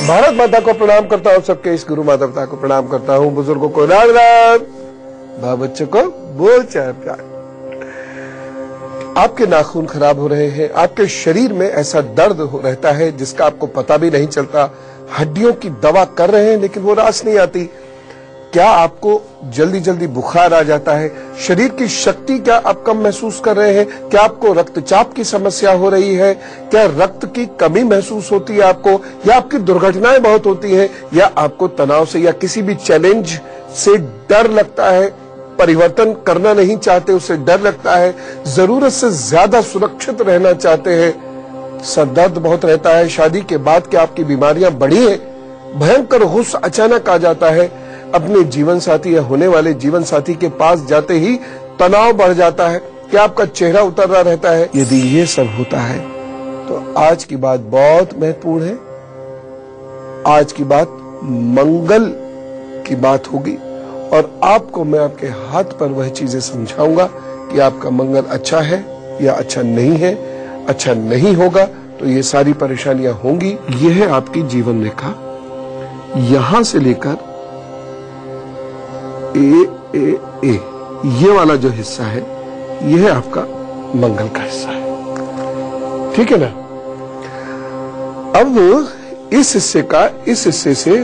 भारत माता को प्रणाम करता हूँ, सबके इस गुरु माता पिता को प्रणाम करता हूँ, बुजुर्गों को राम राम, माँ बच्चों को बोल चाहे प्यार। आपके नाखून खराब हो रहे हैं, आपके शरीर में ऐसा दर्द रहता है जिसका आपको पता भी नहीं चलता, हड्डियों की दवा कर रहे हैं लेकिन वो रास नहीं आती। क्या आपको जल्दी जल्दी बुखार आ जाता है? शरीर की शक्ति क्या आप कम महसूस कर रहे हैं? क्या आपको रक्तचाप की समस्या हो रही है? क्या रक्त की कमी महसूस होती है आपको? या आपकी दुर्घटनाएं बहुत होती हैं? या आपको तनाव से या किसी भी चैलेंज से डर लगता है, परिवर्तन करना नहीं चाहते, उससे डर लगता है, जरूरत से ज्यादा सुरक्षित रहना चाहते हैं, सर दर्द बहुत रहता है, शादी के बाद क्या आपकी बीमारियां बढ़ी है, भयंकर गुस्सा अचानक आ जाता है, अपने जीवन साथी या होने वाले जीवन साथी के पास जाते ही तनाव बढ़ जाता है, क्या आपका चेहरा उतर रहा रहता है? यदि ये सब होता है तो आज की बात बहुत महत्वपूर्ण है। आज की बात मंगल की बात होगी और आपको मैं आपके हाथ पर वह चीजें समझाऊंगा कि आपका मंगल अच्छा है या अच्छा नहीं है। अच्छा नहीं होगा तो ये सारी परेशानियां होंगी। यह है आपकी जीवन रेखा, यहां से लेकर ए ये वाला जो हिस्सा है यह है आपका मंगल का हिस्सा है, ठीक है ना। अब इस हिस्से का इस हिस्से से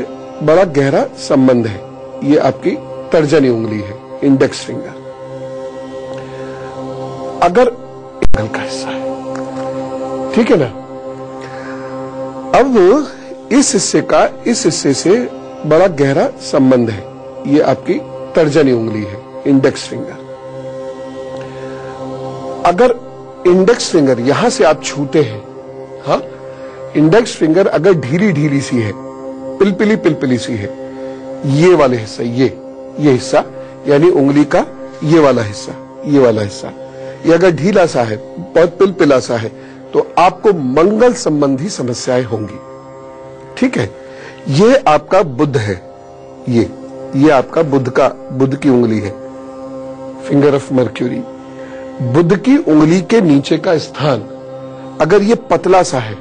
बड़ा गहरा संबंध है। ये आपकी तर्जनी उंगली है, इंडेक्स फिंगर। अगर मंगल का हिस्सा है, ठीक है ना। अब इस हिस्से का इस हिस्से से बड़ा गहरा संबंध है। ये आपकी तर्जनी उंगली है, इंडेक्स फिंगर। अगर इंडेक्स फिंगर यहां से आप छूते हैं, हाँ, इंडेक्स फिंगर अगर ढीली ढीली सी है, पिलपिली सी है, ये वाले हिस्सा, ये हिस्सा यानी उंगली का ये वाला हिस्सा, ये अगर ढीला सा है, बहुत पिलपिला सा है, तो आपको मंगल संबंधी समस्याएं होंगी, ठीक है। ये आपका बुध है, ये आपका बुध की उंगली है, फिंगर ऑफ मर्क्यूरी। बुध की उंगली के नीचे का स्थान अगर ये पतला सा है,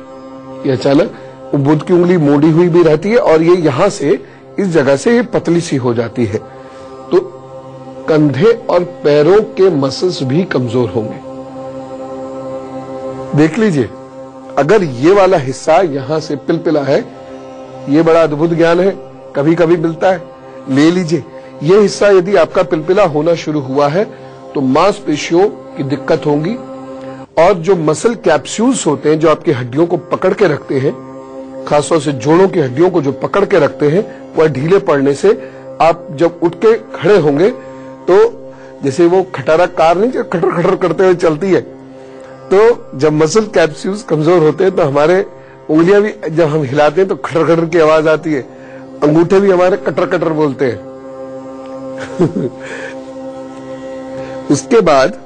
ये अचानक बुध की उंगली मोड़ी हुई भी रहती है और ये यहां से इस जगह से ये पतली सी हो जाती है, तो कंधे और पैरों के मसल्स भी कमजोर होंगे। देख लीजिए, अगर ये वाला हिस्सा यहां से पिलपिला है, ये बड़ा अद्भुत ज्ञान है, कभी कभी मिलता है, ले लीजिए। ये हिस्सा यदि आपका पिलपिला होना शुरू हुआ है तो मांसपेशियों की दिक्कत होगी और जो मसल कैप्सूल्स होते हैं जो आपकी हड्डियों को पकड़ के रखते हैं, खासतौर से जोड़ों की हड्डियों को जो पकड़ के रखते हैं, वह ढीले पड़ने से आप जब उठ के खड़े होंगे तो जैसे वो खटारा कार नहीं, खटर खटर करते हुए चलती है, तो जब मसल कैप्सूल्स कमजोर होते हैं तो हमारे उंगलियां भी जब हम हिलाते हैं तो खटर खटर की आवाज आती है, अंगूठे भी हमारे कटर कटर बोलते हैं। उसके बाद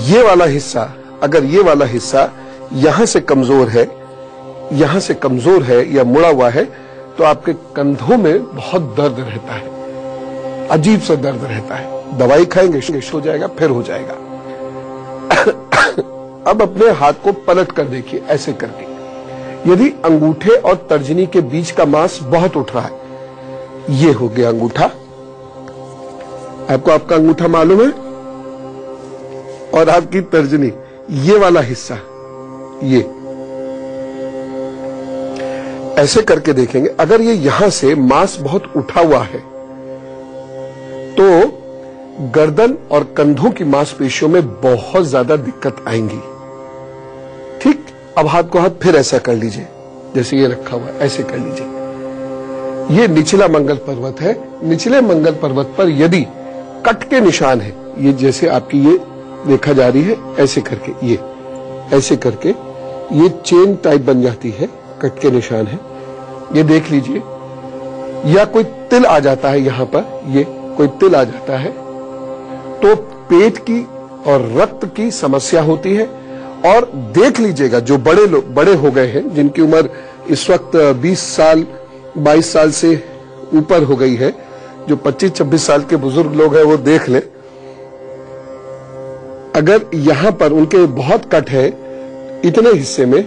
ये वाला हिस्सा, अगर ये वाला हिस्सा यहां से कमजोर है या मुड़ा हुआ है तो आपके कंधों में बहुत दर्द रहता है, अजीब सा दर्द रहता है। दवाई खाएंगे हो जाएगा, फिर हो जाएगा। अब अपने हाथ को पलट कर देखिए, ऐसे करके। यदि अंगूठे और तर्जनी के बीच का मांस बहुत उठ रहा है, ये हो गया अंगूठा, आपको आपका अंगूठा मालूम है, और आपकी तर्जनी, ये वाला हिस्सा, ये ऐसे करके देखेंगे। अगर ये यहां से मांस बहुत उठा हुआ है तो गर्दन और कंधों की मांसपेशियों में बहुत ज्यादा दिक्कत आएंगी, ठीक। अब हाथ को हाथ फिर ऐसा कर लीजिए, जैसे ये रखा हुआ है, ऐसे कर लीजिए। ये निचला मंगल पर्वत है। निचले मंगल पर्वत पर यदि कट के निशान है, ये जैसे आपकी ये देखा जा रही है, ऐसे करके, ये ऐसे करके ये चेन टाइप बन जाती है, कट के निशान है, ये देख लीजिए। या कोई तिल आ जाता है यहां पर, ये कोई तिल आ जाता है तो पेट की और रक्त की समस्या होती है। और देख लीजिएगा, जो बड़े हो गए हैं, जिनकी उम्र इस वक्त 20 साल 22 साल से ऊपर हो गई है, जो 25-26 साल के बुजुर्ग लोग हैं वो देख ले, अगर यहां पर उनके बहुत कट है इतने हिस्से में,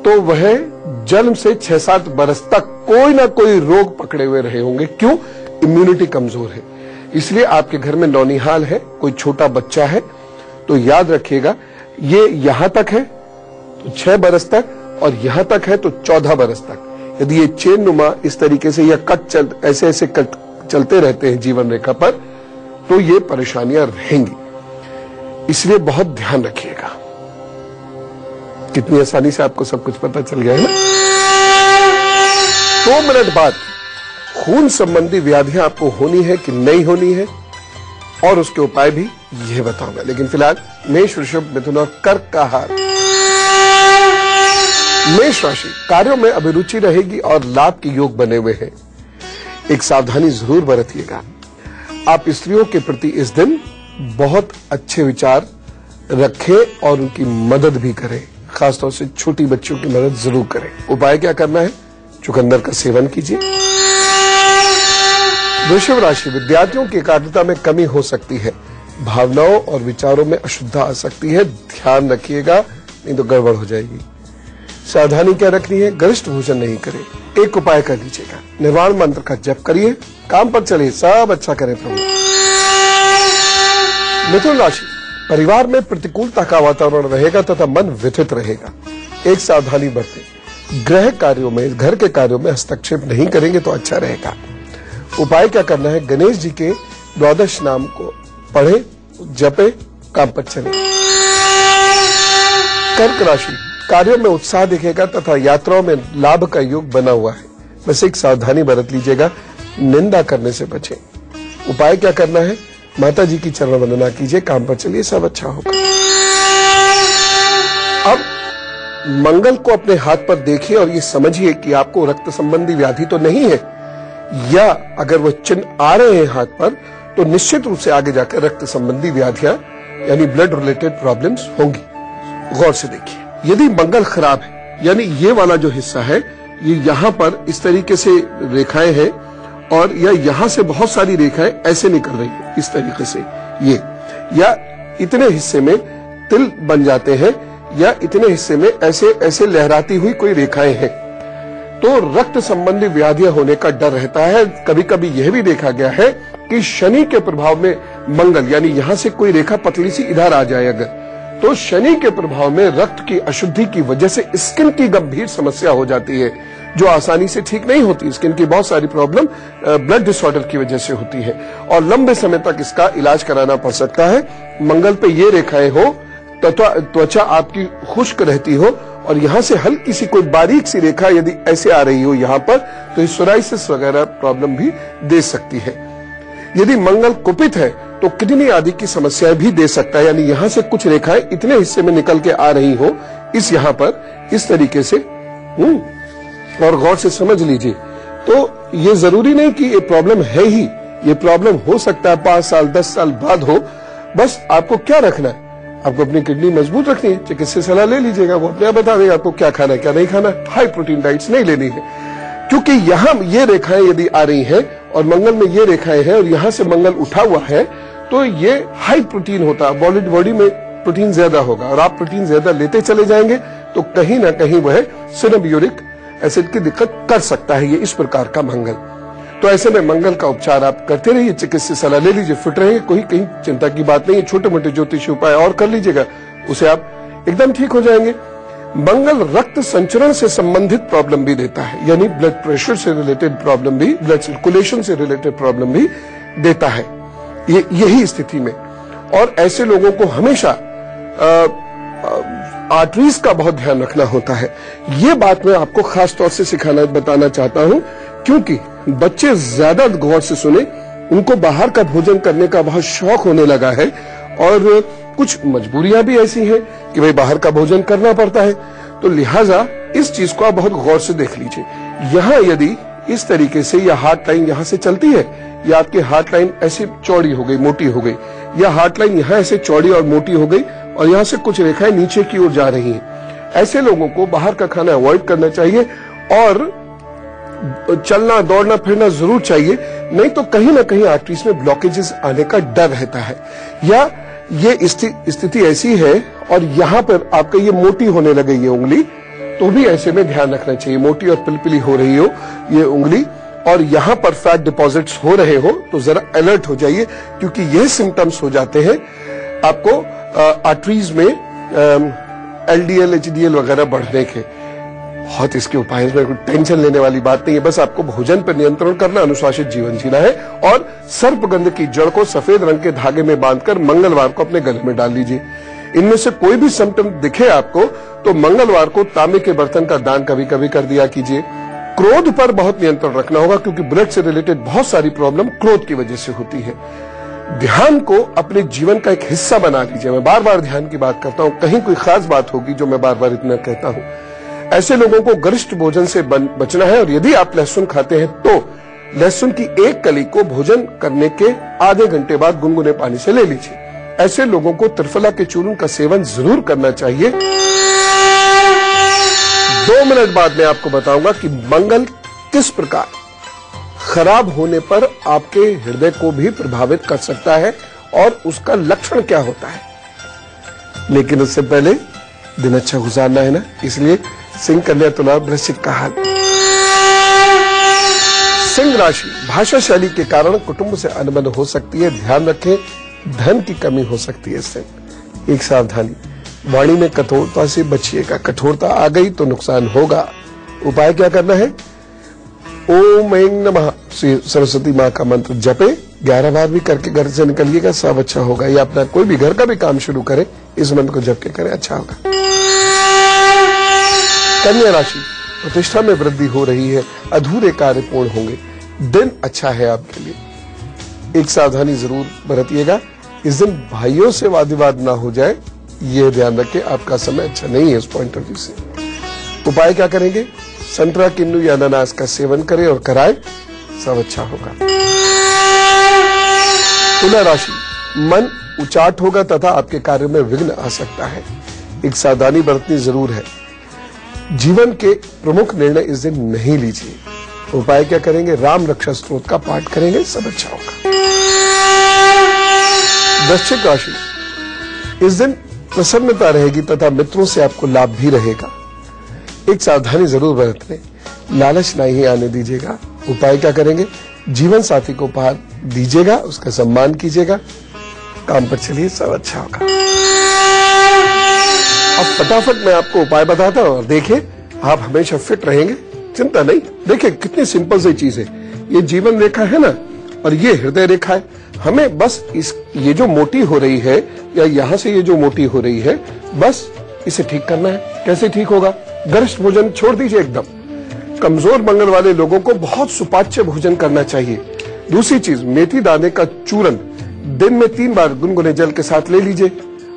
तो वह जन्म से 6-7 बरस तक कोई ना कोई रोग पकड़े हुए रहे होंगे। क्यों? इम्यूनिटी कमजोर है। इसलिए आपके घर में नौनिहाल है, कोई छोटा बच्चा है, तो याद रखिएगा ये यहां तक है तो 6 बरस तक, और यहां तक है तो 14 बरस तक। यदि ये चेन नुमा इस तरीके से या ऐसे ऐसे कट चलते रहते हैं जीवन रेखा पर, तो ये परेशानियां रहेंगी। इसलिए बहुत ध्यान रखिएगा। कितनी आसानी से आपको सब कुछ पता चल गया है ना? 2 मिनट बाद खून संबंधी व्याधियां आपको होनी है कि नहीं होनी है, और उसके उपाय भी यह बताऊंगा। लेकिन फिलहाल मेष, वृषभ, मिथुन और कर्क का हाल। मेष राशि, कार्यों में अभिरुचि रहेगी और लाभ के योग बने हुए हैं। एक सावधानी जरूर बरतिएगा। आप स्त्रियों के प्रति इस दिन बहुत अच्छे विचार रखें और उनकी मदद भी करें। खासतौर से छोटी बच्चियों की मदद जरूर करें। उपाय क्या करना है? चुकंदर का सेवन कीजिए। वृषभ राशि, विद्यार्थियों की एकाग्रता में कमी हो सकती है। भावनाओं और विचारों में अशुद्धता आ सकती है, ध्यान रखिएगा, नहीं तो गड़बड़ हो जाएगी। सावधानी क्या रखनी है? गरिष्ठ भोजन नहीं करें। एक उपाय कर लीजिएगा, निर्वाण मंत्र का जप करिए, काम पर चलिए, सब अच्छा करें प्रभु। मिथुन राशि, परिवार में प्रतिकूलता का वातावरण रहेगा तथा मन व्यथित रहेगा। एक सावधानी बरतें, गृह कार्यों में, घर के कार्यों में हस्तक्षेप नहीं करेंगे तो अच्छा रहेगा। उपाय क्या करना है? गणेश जी के 12 नाम को पढ़े, जपे, काम पर चले। कर्क राशि, कार्यों में उत्साह दिखेगा तथा यात्राओं में लाभ का योग बना हुआ है। बस एक सावधानी बरत लीजिएगा, निंदा करने से बचें। उपाय क्या करना है? माता जी की चरण वंदना कीजिए, काम पर चलिए, सब अच्छा होगा। अब मंगल को अपने हाथ पर देखिए और ये समझिए कि आपको रक्त संबंधी व्याधि तो नहीं है, या अगर वो चिन्ह आ रहे हैं हाथ पर तो निश्चित रूप से आगे जाकर रक्त संबंधी व्याधियां यानी ब्लड रिलेटेड प्रॉब्लम्स होंगी। गौर से देखिए, यदि मंगल खराब है, यानी ये वाला जो हिस्सा है, ये यहां पर इस तरीके से रेखाएं हैं और या यहां से बहुत सारी रेखाएं ऐसे निकल रही है इस तरीके से, ये या इतने हिस्से में तिल बन जाते हैं, या इतने हिस्से में ऐसे ऐसे लहराती हुई कोई रेखाएं हैं, तो रक्त संबंधी व्याधियां होने का डर रहता है। कभी कभी यह भी देखा गया है कि शनि के प्रभाव में मंगल, यानी यहां से कोई रेखा पतली सी इधर आ जाए अगर, तो शनि के प्रभाव में रक्त की अशुद्धि की वजह से स्किन की गंभीर समस्या हो जाती है, जो आसानी से ठीक नहीं होती। स्किन की बहुत सारी प्रॉब्लम ब्लड डिसऑर्डर की वजह से होती है और लंबे समय तक इसका इलाज कराना पड़ सकता है। मंगल पे ये रेखाएं हो, त्वचा आपकी खुश्क रहती हो और यहां से हल्की सी कोई बारीक सी रेखा यदि ऐसे आ रही हो यहां पर, तो ये सोराइसिस वगैरह प्रॉब्लम भी दे सकती है। यदि मंगल कुपित है तो किडनी आदि की समस्याएं भी दे सकता है, यानी यहां से कुछ रेखाएं इतने हिस्से में निकल के आ रही हो इस यहां पर इस तरीके से, और गौर से समझ लीजिए। तो ये जरूरी नहीं कि ये प्रॉब्लम है ही, ये प्रॉब्लम हो सकता है 5 साल 10 साल बाद हो। बस आपको क्या रखना है? आपको अपनी किडनी मजबूत रखनी है, चिकित्सक सलाह ले लीजिएगा, वो अपने आप बता देगा आपको क्या खाना है क्या नहीं खाना है। हाई प्रोटीन डाइट्स नहीं लेनी है, क्योंकि यहां ये रेखाएं यदि आ रही हैं और मंगल में ये रेखाएं हैं और यहां से मंगल उठा हुआ है, तो ये हाई प्रोटीन होता है, बॉडी में प्रोटीन ज्यादा होगा और आप प्रोटीन ज्यादा लेते चले जाएंगे तो कहीं ना कहीं वह सिनम यूरिक एसिड की दिक्कत कर सकता है, ये इस प्रकार का मंगल। तो ऐसे में मंगल का उपचार आप करते रहिए, चिकित्सक सलाह ले लीजिए, फिट रहिए, कोई कहीं चिंता की बात नहीं है। छोटे मोटे ज्योतिषी उपाय और कर लीजिएगा, उसे आप एकदम ठीक हो जाएंगे। मंगल रक्त संचरण से संबंधित प्रॉब्लम भी देता है, यानी ब्लड प्रेशर से रिलेटेड प्रॉब्लम भी, ब्लड सर्कुलेशन से रिलेटेड प्रॉब्लम भी देता है यही स्थिति में। और ऐसे लोगों को हमेशा आर्टरीज का बहुत ध्यान रखना होता है। ये बात मैं आपको खास तौर से बताना चाहता हूं, क्योंकि बच्चे ज्यादा गौर से सुने, उनको बाहर का भोजन करने का बहुत शौक होने लगा है और कुछ मजबूरियां भी ऐसी हैं कि भाई बाहर का भोजन करना पड़ता है, तो लिहाजा इस चीज को आप बहुत गौर से देख लीजिए। यहाँ यदि इस तरीके से या हार्ट लाइन यहाँ से चलती है, या आपकी हार्ट लाइन ऐसी चौड़ी हो गई, मोटी हो गई, या हार्ट लाइन यहाँ ऐसे चौड़ी और मोटी हो गई और यहाँ से कुछ रेखाएं नीचे की ओर जा रही हैं, ऐसे लोगों को बाहर का खाना अवॉइड करना चाहिए और चलना दौड़ना फिरना जरूर चाहिए, नहीं तो कहीं ना कहीं आर्टरीज में ब्लॉकेजेस आने का डर रहता है। या ये स्थिति ऐसी है और यहाँ पर आपका ये मोटी होने लगे ये उंगली, तो तो भी ऐसे में ध्यान रखना चाहिए। मोटी और पिलपिली हो रही हो ये उंगली और यहां पर फैट डिपॉजिट्स हो रहे हो तो जरा अलर्ट हो जाइए, क्योंकि ये सिम्टम्स हो जाते हैं आपको आर्टरीज में LDL HDL वगैरह बढ़ने के। बहुत इसके उपाय में कोई टेंशन लेने वाली बात नहीं है, बस आपको भोजन पर नियंत्रण करना, अनुशासित जीवन जीना है और सर्पगंध की जड़ को सफेद रंग के धागे में बांधकर मंगलवार को अपने गले में डाल लीजिए। इनमें से कोई भी सिम्टम दिखे आपको तो मंगलवार को तांबे के बर्तन का दान कभी कभी कर दिया कीजिए। क्रोध पर बहुत नियंत्रण रखना होगा, क्योंकि ब्लड से रिलेटेड बहुत सारी प्रॉब्लम क्रोध की वजह से होती है। ध्यान को अपने जीवन का एक हिस्सा बना लीजिए। मैं बार बार ध्यान की बात करता हूं, कहीं कोई खास बात होगी जो मैं बार बार इतना कहता हूं। ऐसे लोगों को गरिष्ठ भोजन से बचना है, और यदि आप लहसुन खाते हैं तो लहसुन की एक कली को भोजन करने के आधे घंटे बाद गुनगुने पानी से ले लीजिए। ऐसे लोगों को त्रिफला के चूर्ण का सेवन जरूर करना चाहिए। 2 मिनट बाद मैं आपको बताऊंगा कि मंगल किस प्रकार खराब होने पर आपके हृदय को भी प्रभावित कर सकता है और उसका लक्षण क्या होता है। लेकिन उससे पहले दिन अच्छा गुजारना है ना, इसलिए सिंह, कन्या, तुला, वृश्चिक का हाल। सिंह राशि, भाषा शैली के कारण कुटुंब से अनबन हो सकती है, ध्यान रखें। धन की कमी हो सकती है। सिंह, एक सावधानी, वाणी में कठोरता से बचिएगा। कठोरता आ गई तो नुकसान होगा। उपाय क्या करना है? ओम ऐं नमः श्री सरस्वती मां का मंत्र जपे 11 बार भी करके घर से निकलिएगा, सब अच्छा होगा। या अपना कोई भी घर का भी काम शुरू करें, इस मंत्र को जप के करें, अच्छा होगा। कन्या राशि, प्रतिष्ठा में वृद्धि हो रही है, अधूरे कार्य पूर्ण होंगे, दिन अच्छा है आपके लिए। एक सावधानी जरूर बरतिएगा, इस दिन भाइयों से वाद विवाद ना हो जाए, यह ध्यान रखें। आपका समय अच्छा नहीं है इस पॉइंट ऑफ व्यू से। उपाय क्या करेंगे? संतरा, किन्नू या अनानास का सेवन करें और कराएं, सब अच्छा होगा। तुला राशि, मन उचाट होगा तथा आपके कार्य में विघ्न आ सकता है। एक सावधानी बरतनी जरूर है। जीवन के प्रमुख निर्णय इस दिन नहीं लीजिए। उपाय क्या करेंगे? राम रक्षा स्तोत्र का पाठ करेंगे, सब अच्छा होगा। वृश्चिक राशि, इस दिन प्रसन्नता रहेगी तथा मित्रों से आपको लाभ भी रहेगा। एक सावधानी जरूर बरतने, लालच नहीं आने दीजिएगा। उपाय क्या करेंगे? जीवन साथी को उपहार दीजिएगा, उसका सम्मान कीजिएगा, काम पर चलिए, सब अच्छा होगा। अब फटाफट मैं आपको उपाय बताता हूं और देखिए, आप हमेशा फिट रहेंगे, चिंता नहीं। देखिए कितनी सिंपल सी चीज है। ये जीवन रेखा है ना, और ये हृदय रेखा है। हमें बस ये जो मोटी हो रही है, या यहां से ये जो मोटी हो रही है, बस इसे ठीक करना है। कैसे ठीक होगा? गरिष्ठ भोजन छोड़ दीजिए एकदम। कमजोर मंगल वाले लोगों को बहुत सुपाच्य भोजन करना चाहिए। दूसरी चीज, मेथी दाने का चूर्ण दिन में 3 बार गुनगुने जल के साथ ले लीजिए,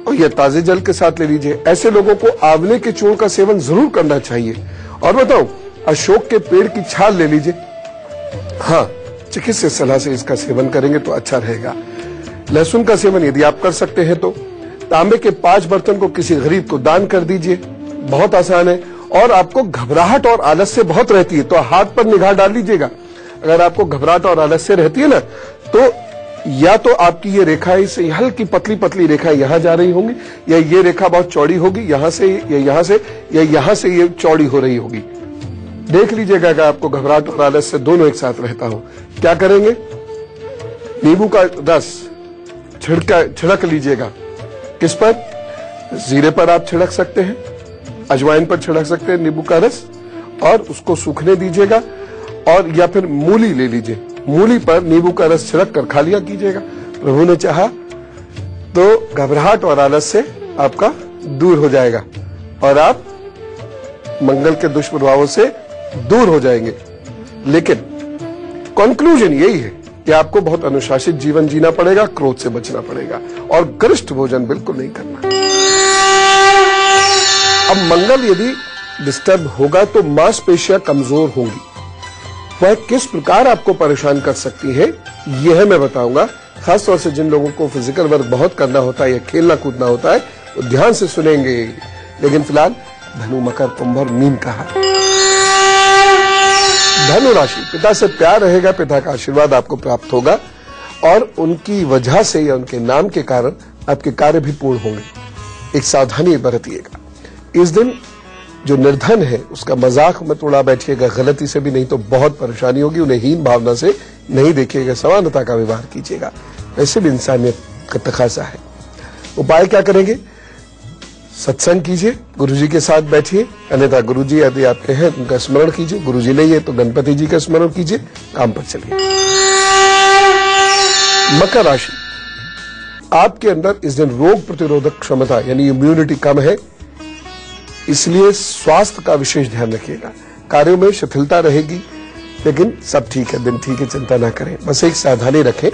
और यह ताजे जल के साथ ले लीजिए। ऐसे लोगों को आंवले के चूर्ण का सेवन जरूर करना चाहिए। और बताओ, अशोक के पेड़ की छाल ले लीजिए। हाँ, चिकित्सक सलाह से इसका सेवन करेंगे तो अच्छा रहेगा। लहसुन का सेवन यदि आप कर सकते हैं तो तांबे के 5 बर्तन को किसी गरीब को दान कर दीजिए, बहुत आसान है। और आपको घबराहट और आलस्य बहुत रहती है तो हाथ पर निगाह डाल लीजिएगा। अगर आपको घबराहट और आलस्य रहती है ना, तो या तो आपकी ये रेखाएं से हल्की पतली पतली रेखाएं यहां जा रही होंगी, या ये रेखा बहुत चौड़ी होगी यहां से, या यहां से, या यहां से ये चौड़ी हो रही होगी। देख लीजिएगा कि आपको घबराहट और आलस्य दोनों एक साथ रहता हो। क्या करेंगे? नींबू का रस छिड़क लीजिएगा। किस पर? जीरे पर आप छिड़क सकते हैं, अजवाइन पर छिड़क सकते हैं नींबू का रस, और उसको सूखने दीजिएगा। और या फिर मूली ले लीजिए, मूली पर नींबू का रस छिड़क कर खा लिया कीजिएगा। प्रभु ने चाहा तो घबराहट और आलस्य आपका दूर हो जाएगा और आप मंगल के दुष्प्रभावों से दूर हो जाएंगे। लेकिन कंक्लूजन यही है कि आपको बहुत अनुशासित जीवन जीना पड़ेगा, क्रोध से बचना पड़ेगा और गरिष्ठ भोजन बिल्कुल नहीं करना। अब मंगल यदि डिस्टर्ब होगा तो मांसपेशियां कमजोर होंगी। वह किस प्रकार आपको परेशान कर सकती है यह मैं बताऊंगा। खासतौर से जिन लोगों को फिजिकल वर्क बहुत करना होता है या खेलना कूदना होता है वो ध्यान से सुनेंगे। लेकिन फिलहाल धनु, मकर, कुंभ और मीन का है। धनु राशि, पिता से प्यार रहेगा, पिता का आशीर्वाद आपको प्राप्त होगा और उनकी वजह से या उनके नाम के कारण आपके कार्य भी पूर्ण होंगे। एक सावधानी बरतिएगा। इस दिन जो निर्धन है उसका मजाक मत उड़ा बैठिएगा गलती से भी, नहीं तो बहुत परेशानी होगी। उन्हें हीन भावना से नहीं देखिएगा, समानता का व्यवहार कीजिएगा, वैसे भी इंसानियत का तकाजा है। उपाय क्या करेंगे? सत्संग कीजिए, गुरुजी के साथ बैठिए, अन्यथा गुरुजी यदि आपके हैं उनका स्मरण कीजिए, गुरुजी नहीं है तो गणपति जी का स्मरण कीजिए, काम पर चलिए। मकर राशि, आपके अंदर इस दिन रोग प्रतिरोधक क्षमता यानी इम्यूनिटी कम है, इसलिए स्वास्थ्य का विशेष ध्यान रखिएगा। कार्यों में शिथिलता रहेगी, लेकिन सब ठीक है, दिन ठीक है, चिंता ना करें। बस एक सावधानी रखें।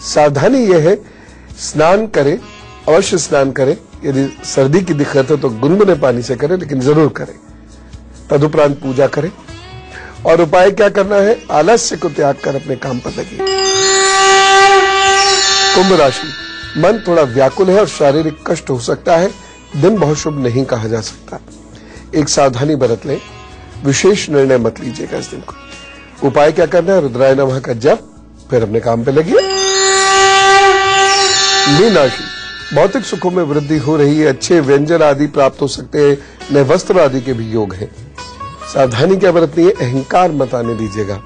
सावधानी यह है, स्नान करें, अवश्य स्नान करें। यदि सर्दी की दिक्कत है तो गुनगुने पानी से करें, लेकिन जरूर करें। तदुपरांत पूजा करें। और उपाय क्या करना है? आलस्य को त्याग कर अपने काम पर लगिए। कुंभ राशि, मन थोड़ा व्याकुल है और शारीरिक कष्ट हो सकता है। दिन बहुत शुभ नहीं कहा जा सकता। एक सावधानी बरत लें, विशेष निर्णय मत लीजिएगा इस दिन को। उपाय क्या करना है? रुद्राय नमः का जप, फिर अपने काम पे लगिए। मीन राशि, भौतिक सुखों में वृद्धि हो रही है, अच्छे व्यंजन आदि प्राप्त हो सकते हैं, नए वस्त्र आदि के भी योग हैं। सावधानी क्या बरतनी है? अहंकार मत आने दीजिएगा।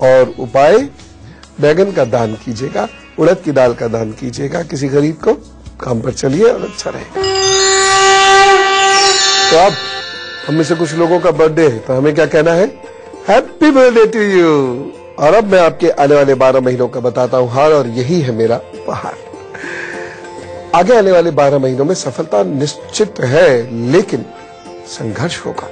और उपाय, बैगन का दान कीजिएगा, उड़द की दाल का दान कीजिएगा किसी गरीब को, काम पर चलिए और अच्छा रहेगा। तो अब हम में से कुछ लोगों का बर्थडे है, तो हमें क्या कहना है? Happy birthday to you. और अब मैं आपके आने वाले 12 महीनों का बताता हूं हाल, और यही है मेरा उपहार। आगे आने वाले 12 महीनों में सफलता निश्चित है, लेकिन संघर्ष होगा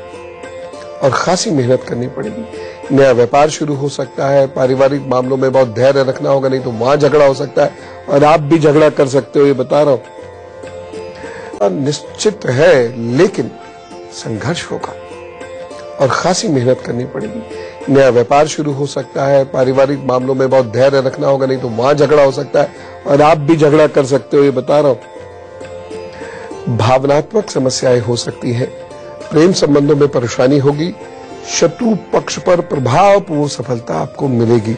और खासी मेहनत करनी पड़ेगी। नया व्यापार शुरू हो सकता है, पारिवारिक मामलों में बहुत धैर्य रखना होगा, नहीं तो वहां झगड़ा हो सकता है और आप भी झगड़ा कर सकते हो, ये बता रहा हूं। निश्चित है, लेकिन संघर्ष होगा और खासी मेहनत करनी पड़ेगी। नया व्यापार शुरू हो सकता है, पारिवारिक मामलों में बहुत धैर्य रखना होगा, नहीं तो वहां झगड़ा हो सकता है और आप भी झगड़ा कर सकते हो, ये बता रहा हूं। भावनात्मक समस्याएं हो सकती हैं, प्रेम संबंधों में परेशानी होगी, शत्रु पक्ष पर प्रभावपूर्ण सफलता आपको मिलेगी।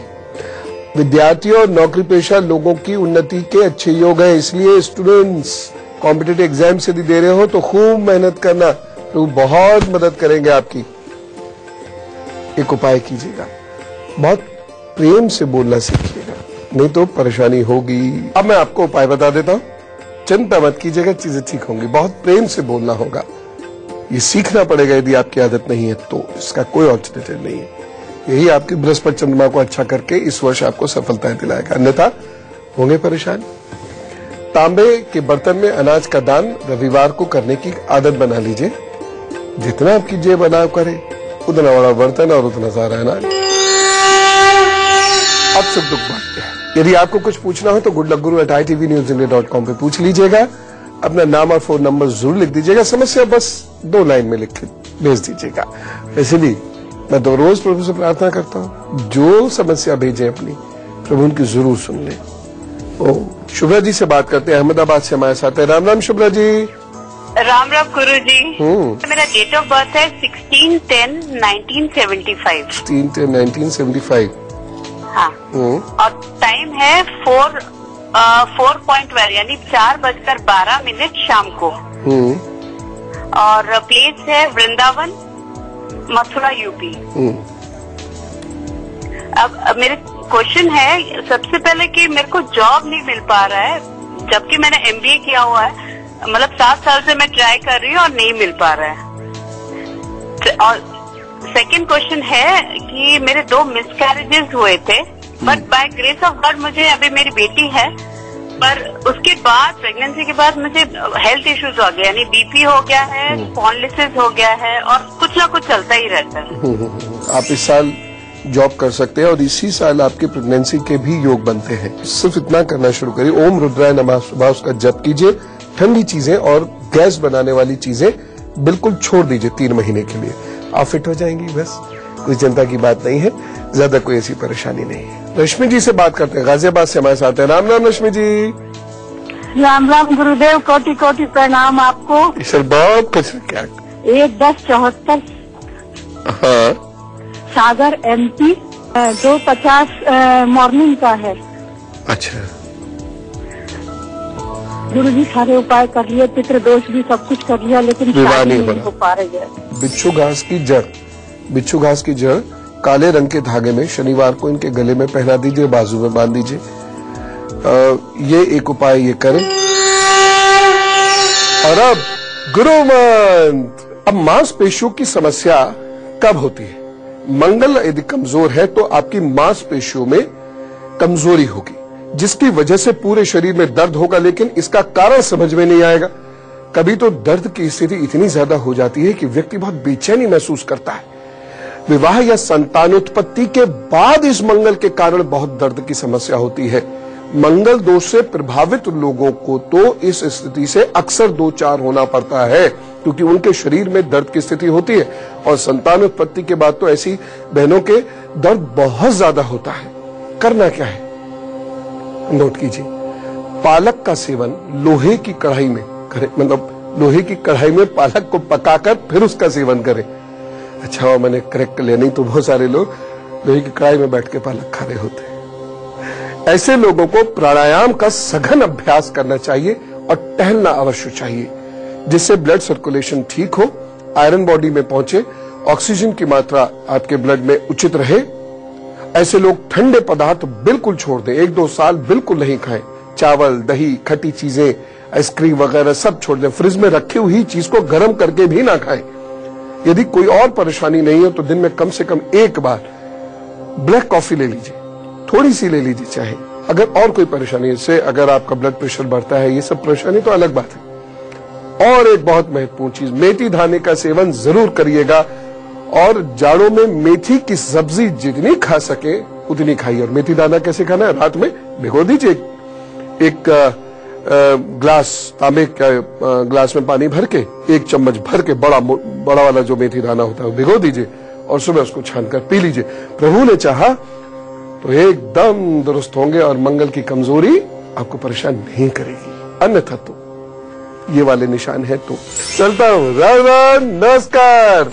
विद्यार्थियों और नौकरी पेशा लोगों की उन्नति के अच्छे योग हैं, इसलिए स्टूडेंट्स कॉम्पिटिटिव एग्जाम्स यदि दे रहे हो तो खूब मेहनत करना, तो बहुत मदद करेंगे आपकी। एक उपाय कीजिएगा, बहुत प्रेम से बोलना सीखिएगा, नहीं तो परेशानी होगी। अब मैं आपको उपाय बता देता हूं, चिंता मत कीजिएगा, चीजें ठीक होंगी। बहुत प्रेम से बोलना होगा, ये सीखना पड़ेगा। यदि आपकी आदत नहीं है तो इसका कोई ऑल्टरनेटिव नहीं है। यही आपकी बृहस्पति चंद्रमा को अच्छा करके इस वर्ष आपको सफलताएं दिलाएगा, अन्यथा होंगे परेशान। तांबे के बर्तन में अनाज का दान रविवार को करने की आदत बना लीजिए। जितना आपकी जेब अनाज करे, उतना बड़ा बर्तन और उतना सारा अनाज। अब सुख दुख बांटते हैं। यदि आपको कुछ पूछना हो तो goodluckguru@itvnewsindia.com पे पूछ लीजिएगा। अपना नाम और फोन नंबर जरूर लिख दीजिएगा। समस्या बस 2 लाइन में लिख के भेज दीजिएगा। वैसे भी मैं तो रोज प्रभु से प्रार्थना करता हूँ, जो समस्या भेजे अपनी, प्रभु उनकी जरूर सुन ले। शुभ्रा जी से बात करते हैं, अहमदाबाद से हमारे साथ है। राम राम शुभ्रा जी। राम राम गुरु जी। मेरा डेट ऑफ बर्थ है 16/10/1975। 16/10/1975। हाँ। और टाइम है 4:12 यानी 4:12 शाम को। और प्लेस है वृंदावन, मथुरा, यूपी। अब मेरे क्वेश्चन है सबसे पहले कि मेरे को जॉब नहीं मिल पा रहा है, जबकि मैंने MBA किया हुआ है। मतलब 7 साल से मैं ट्राई कर रही हूँ और नहीं मिल पा रहा है। और सेकंड क्वेश्चन है कि मेरे 2 मिसकैरेजेस हुए थे, but by grace of God मुझे अभी मेरी बेटी है, पर उसके बाद प्रेगनेंसी के बाद मुझे हेल्थ इश्यूज हो गया, यानी BP हो गया है, स्पॉन्डिलोसिस हो गया है और कुछ ना कुछ चलता ही रहता है। आप इस साल जॉब कर सकते हैं और इसी साल आपके प्रेगनेंसी के भी योग बनते हैं। सिर्फ इतना करना शुरू करिए, ओम रुद्राय नमः सुबह उसका जप कीजिए। ठंडी चीजें और गैस बनाने वाली चीजें बिल्कुल छोड़ दीजिए 3 महीने के लिए, आप फिट हो जाएंगी। बस कोई चिंता की बात नहीं है, ज्यादा कोई ऐसी परेशानी नहीं है। रश्मि जी से बात करते हैं, गाजियाबाद से हमारे साथ है। राम राम रश्मि जी। राम राम गुरुदेव, कोटि कोटि प्रणाम आपको। ईश्वर बहुत कुछ क्या। 1/10/74। हाँ। सागर MP 2:50 मॉर्निंग का है। अच्छा। गुरु जी सारे उपाय कर लिए, पितृ दोष भी सब कुछ कर लिया, लेकिन विवाह शादी नहीं नहीं हो पा रही है। बिच्छू घास की जड़, बिच्छू घास की जड़ काले रंग के धागे में शनिवार को इनके गले में पहना दीजिए, बाजू में बांध दीजिए। ये एक उपाय ये करें। और अब गुरु मंत्र। अब मांसपेशियों की समस्या कब होती है? मंगल यदि कमजोर है तो आपकी मांसपेशियों में कमजोरी होगी, जिसकी वजह से पूरे शरीर में दर्द होगा, लेकिन इसका कारण समझ में नहीं आएगा। कभी तो दर्द की स्थिति इतनी ज्यादा हो जाती है कि व्यक्ति बहुत बेचैनी महसूस करता है। विवाह या संतानोत्पत्ति के बाद इस मंगल के कारण बहुत दर्द की समस्या होती है। मंगल दोष से प्रभावित लोगों को तो इस स्थिति से अक्सर दो चार होना पड़ता है, क्योंकि उनके शरीर में दर्द की स्थिति होती है। और संतानोत्पत्ति के बाद तो ऐसी बहनों के दर्द बहुत ज्यादा होता है। करना क्या है, नोट कीजिए। पालक का सेवन लोहे की कढ़ाई में करें, मतलब लोहे की कढ़ाई में पालक को पकाकर फिर उसका सेवन करें। अच्छा, मैंने करेक्ट कर लिया, नहीं तो बहुत सारे लोग लोहे की कढ़ाई में बैठ के पालक खा रहे होते हैं। ऐसे लोगों को प्राणायाम का सघन अभ्यास करना चाहिए और टहलना अवश्य चाहिए, जिससे ब्लड सर्कुलेशन ठीक हो, आयरन बॉडी में पहुंचे, ऑक्सीजन की मात्रा आपके ब्लड में उचित रहे। ऐसे लोग ठंडे पदार्थ बिल्कुल छोड़ दें, 1-2 साल बिल्कुल नहीं खाएं। चावल, दही, खट्टी चीजें, आइसक्रीम वगैरह सब छोड़ दें। फ्रिज में रखी हुई चीज को गर्म करके भी ना खाएं। यदि कोई और परेशानी नहीं है तो दिन में कम से कम एक बार ब्लैक कॉफी ले लीजिए, थोड़ी सी ले लीजिए चाहे। अगर और कोई परेशानी है, इससे अगर आपका ब्लड प्रेशर बढ़ता है, ये सब परेशानी तो अलग बात है। और एक बहुत महत्वपूर्ण चीज, मेथी दाने का सेवन जरूर करिएगा। और जाड़ों में मेथी की सब्जी जितनी खा सके उतनी खाइए। और मेथी दाना कैसे खाना है, रात में भिगो दीजिए, एक ग्लास, तांबे का ग्लास में पानी भर के 1 चम्मच भर के बड़ा वाला जो मेथी दाना होता है वो भिगो दीजिए और सुबह उसको छानकर पी लीजिए। प्रभु ने चाहा तो एकदम दुरुस्त होंगे और मंगल की कमजोरी आपको परेशान नहीं करेगी। अन्यथा तो ये वाले निशान है तो चलता हूं। राम राम, नमस्कार।